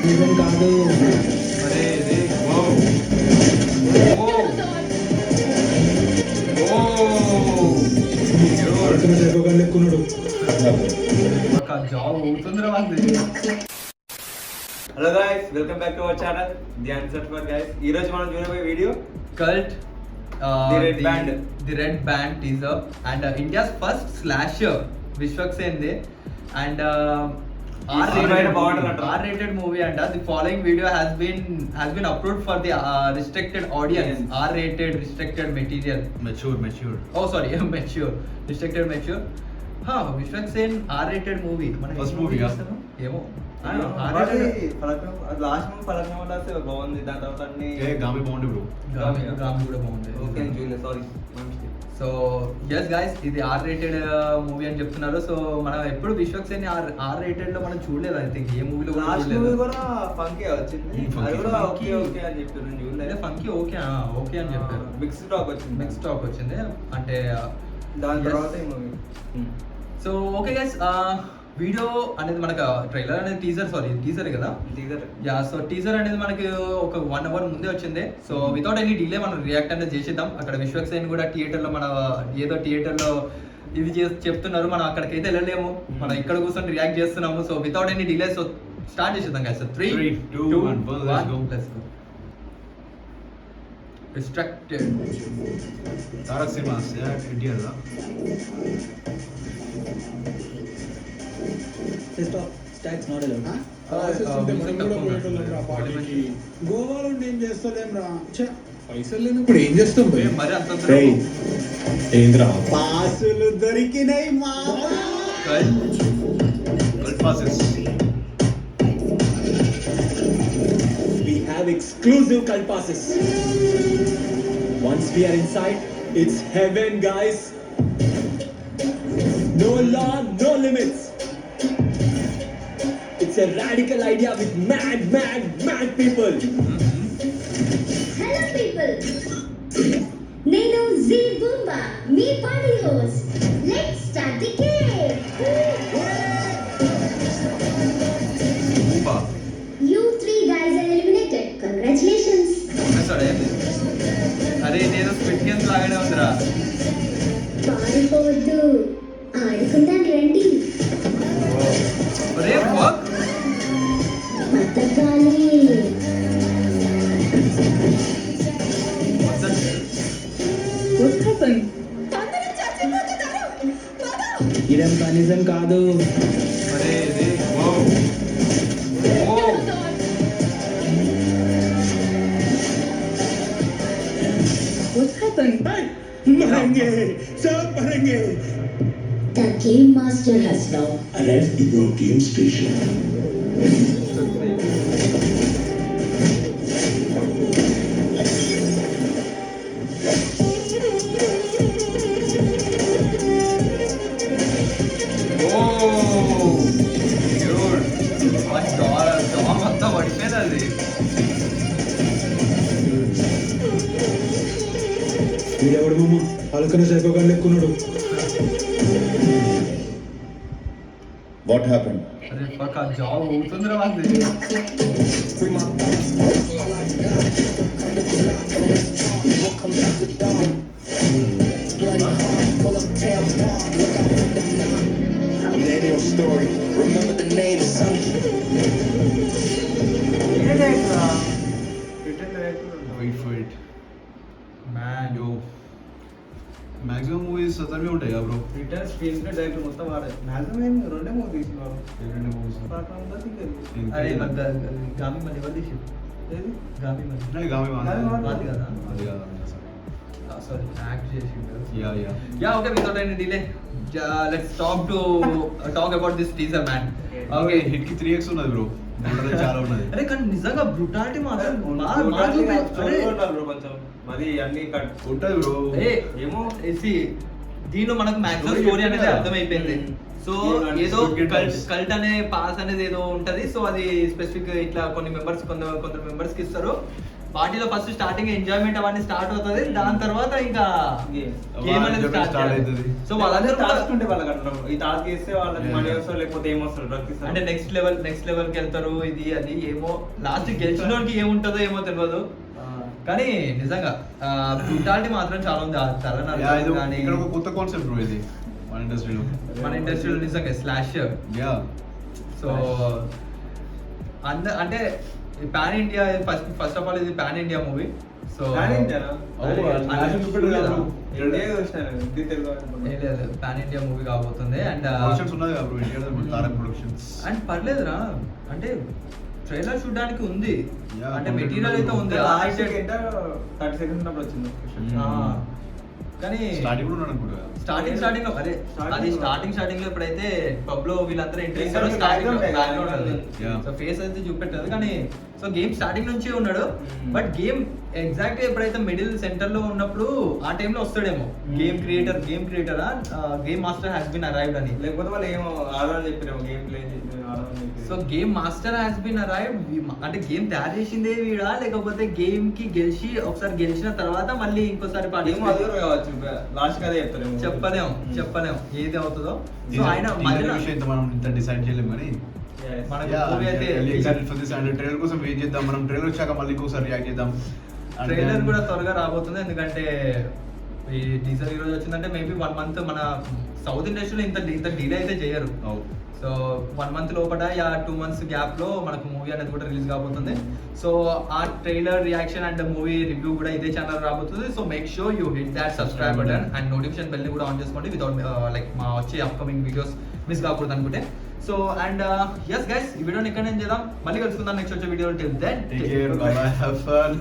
నిజం కాదు. అరే రే ఓ ఓ లెక్కున్నాడు. ఒక జాబ్ అవుతుందిరా మాకు. Hello guys, welcome back to our channel the answer for guys. ఈ రోజు మనం చూడబోయే video Cult, The Red Band. The Red Band teaser and India's first slasher Vishwak Sende and R-rated movie and the following video has been uploaded for the restricted audience. Yes. R-rated restricted material. Mature. Oh sorry, mature. Restricted mature. Vishwak Sen R-rated movie. First movie గా? ఏమో last movie Falaknuma last బాగుంది. దాని తర్వాత అన్ని గామి బాగుంది bro. Gaami కూడా బాగుంది. Okay చూడలేదు, సారీ. సో ఎస్ గైస్, ఇది R-rated మూవీ అని చెప్తున్నారు. సో మనం ఎప్పుడు విశ్వక్ సేన్ R-rated లో మనం చూడలేదు. ఐ థింక్ ఏ మూవీలో కూడా లాస్ట్ మూవీ చూడలేదు. కూడా ఫంకీ వచ్చింది. Funky. అది కూడా Funky. ఓకే అని చెప్పారు. నేను చూడలేదు. ఫంకీ ఓకే అని చెప్పారు. మిక్స్ టాక్ వచ్చింది. నెక్స్ట్ టాక్ వచ్చింది అంటే దాని yes. తర్వాత ఈ movie so okay guys, video అనేది మనకు ట్రైలర్ అనేది టీజర్ కదా. యా, సో టీజర్ అనేది మనకి ఒక 1 hour ముందే వచ్చింది. సో వితౌట్ ఎనీ డిలే మనం రియాక్ట్ అనేది చేసేద్దాం. అక్కడ విశ్వక్ సేన్ కూడా థియేటర్లో మన ఏదో థియేటర్లో ఇది చెప్తున్నారు, మనం అక్కడికైతే వెళ్ళలేము, మనం ఇక్కడ కూర్చొని రియాక్ట్ చేస్తున్నాము. So without any delay so start చేసేద్దాం guys. 3, 2, 1 let's go. Restricted. Tarak cinemas NTR దా. గోవాలో ఏం చేస్తలేం రా. పైసలు లేనప్పుడు ఏం చేస్తాం? మరి అంత ఏంద్రా పాసులు దొరికినాయి మా. Cult passes. We have exclusive cult passes. Once we are inside, it's heaven, guys. No law, no limits. It's a radical idea with mad people. Hello people. Nenu Z Boomba, me party host. Let's start the game. You 3 guys are eliminated. Congratulations. అరే నేను squid games లాగానే ఉందిరా. పారిపోవద్దు, ఆడుకుందాం రండి. అరే fuck బతకాలి. What happened? ఇదంతా నిజం కాదు. అరే రే ఓ ఓ What happened? మరంగే సబ్ మరంగే. The game master has now Arrived to your game station. మొత్తం పడిపోయింది అది. వీడెవడు మామ అలకన సైకోగా లెక్కున్నాడు. What happened? అరే పక్క జాబ్ అవుతుందిరా మాకు. Millennial story. Remember the name, son. Wait for it. Man yo maximum movies అతనివే ఉంటాయి కదా bro. Written screenplay director మొత్తం వాడే. మ్యాక్సిమం రెండే మూవీ తీసుకున్నారు. రెండు మూవీస్ అరే గామి మళ్ళీ ఎవరు తీసి గామి మళ్ళీ గామి అది కదా. అది కాదు. సారీ యాక్ట్ చేసిండు. Yeah Yeah, okay, without any delay, let's talk about this teaser, man. Okay hit కి 3x ఉన్నది బ్రో. దాంట్లో చాలా ఉన్నది. అరే కానీ నిజంగా బ్రూటాలిటీ మాత్రం కొంచెం మరి అన్ని కట్ ఉంటది బ్రో. ఏమో దీనిలో మనకు మాక్సిమం స్టోరీ అనేది అర్థమైపోయింది. సో ఏదో కల్ట్ అనే పాస్ అనేది ఏదో ఉంటది. సో అది స్పెసిఫిక్ ఇట్లా కొందరు మెంబర్స్ కి ఇస్తారు. పార్టీలో ఫస్ట్ స్టార్టింగ్ ఎంజాయ్మెంట్ అవన్నీ స్టార్ట్ అవుతుంది, దాని తర్వాత ఇంకా Game. గేమ్ అనేది Enjoyment స్టార్ట్ start అవుతుంది. అవుతుంది. సో వాళ్ళందరూ కూడా టాస్క్ ఉంటే వాళ్ళకి అంటారు ఈ టాస్క్ చేస్తే వాళ్ళకి మనీ వస్తారు లేకపోతే ఏమొస్తారు డ్రగ్ ఇస్తారు అంటే నెక్స్ట్ లెవెల్ కి వెళ్తారు, ఇది అది ఏమో లాస్ట్ గెలిచినోడికి ఏముంటుందో ఏమో తెలియదు. కానీ నిజంగా బ్రూటాలిటీ మాత్రం చాలా ఉంది. ఆ తల Yeah, నరకడం ఇది కానీ ఇక్కడ ఒక కొత్త కాన్సెప్ట్ బ్రో ఇది మన ఇండస్ట్రీలో. మన ఇండస్ట్రీలో నిజంగా స్లాష్. యా సో అంటే pan India first of all ఇది pan India movie. So pan India movie కాబోతుంది. అండ్ ప్రొడక్షన్స్ ఉన్నది కదా bro India Tarak productions. And పర్లేదురా, అంటే ట్రైలర్ చూడడానికి ఉంది, Yeah, అంటే content మెటీరియల్ అయితే ఉంది. లాస్ట్ 30 seconds ఉన్నప్పుడు వచ్చింది కానీ స్టార్టింగ్ కూడా ఉన్నాడు అనుకుంటా. స్టార్టింగ్ లో అదే అది స్టార్టింగ్ లో ఎప్పుడైతే పబ్ లో వీళ్ళందరూ ఎంట్రీ ఇంకా background Yeah. సో ఫేస్ అయితే చూపెట్టదు కానీ సో గేమ్ స్టార్టింగ్ నుంచి ఉన్నాడు. బట్ గేమ్ ఎగ్జాక్ట్ ఎప్పుడైతే మిడిల్ సెంటర్ లో ఉన్నప్పుడు ఆ టైంలో వస్తాడేమో. Game creator game master has been arrived అని. లేకపోతే వాళ్ళు ఏమో ఆడాలని చెప్పారు game play so game master has been arrived అంటే గేమ్ తయారు చేసిందే వీడా, లేకపోతే గేమ్ కి ఒకసారి గెలిచిన తర్వాత మళ్ళీ ఇంకోసారి కావచ్చు లాస్ట్ అదే చెప్తారు చెప్పలేం ఏది అవుతుందో. సో ఆయన మధ్యలో విషయం ఇంత మనం ఇంత డిసైడ్ చేయలేం కానీ మనకు మూవీ అయితే ట్రైలర్ కోసం వెయిట్ చేద్దాం. మనం ట్రైలర్ వచ్చాక మళ్ళీ ఇంకోసారి రియాక్ట్ చేద్దాం. ట్రైలర్ కూడా త్వరగా రాబోతుంది, ఎందుకంటే ఈ టీజర్ ఈ రోజు వచ్చిందంటే మేబీ 1 month మన సౌత్ ఇండస్ట్రీలో ఇంత డిలే అయితే చేయరు. సో 1 month లోపల 2 months గ్యాప్ లో మనకు మూవీ అనేది కూడా రిలీజ్ కాబోతుంది. సో ఆ trailer reaction and movie review కూడా ఇదే ఛానల్ రాబోతుంది. So make sure you hit that subscribe button and notification bell ని కూడా ఆన్ చేసుకోండి వితౌట్ లైక్ మా వచ్చే అప్కమింగ్ వీడియోస్ మిస్ కాకూడదు అనుకుంటే. సో అండ్ ఎస్ గైస్, ఈ వీడియోని ఇక్కడ నేను చేద్దాం, మళ్ళీ కలుసుకుందాం నెక్స్ట్ వచ్చే video. Till then Take care, bye bye, have fun.